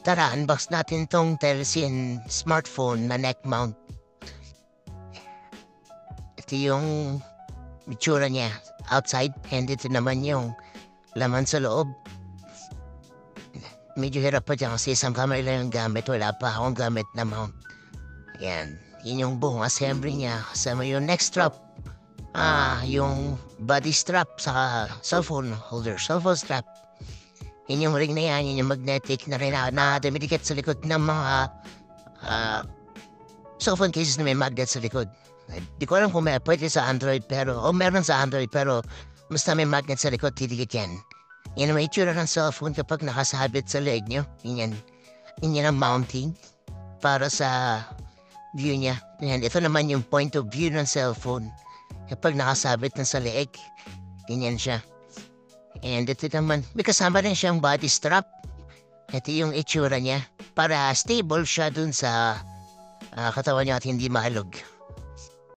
Tara, unbox natin tong Telcine smartphone na neck mount. Ito yung itsura niya outside, and ito naman yung laman sa loob. Medyo hirap pa dyan kasi isang camera lang yung gamit. Wala pa akong gamit na mount. Ayan. Yun yung buong assembly niya. Kasama yung neck strap. Yung body strap sa cellphone holder. Cellphone strap. Yun yung ring na yan. Yun yung magnetic na rin na dumidikit sa likod ng mga cellphone cases na may magnet sa likod. Di ko alam kung may pwede sa Android meron sa Android pero basta may magnet sa likod, didikit yan. Yan ang may itsura ng cellphone kapag nakasabit sa leg nyo. Yan ang mounting para sa view niya. Yan, ito naman yung point of view ng cellphone. Kapag nakasabit na sa leeg, ganyan siya. And ito naman, may kasama rin siyang body strap. Ito yung itsura niya para stable siya dun sa katawan niya at hindi mahalog.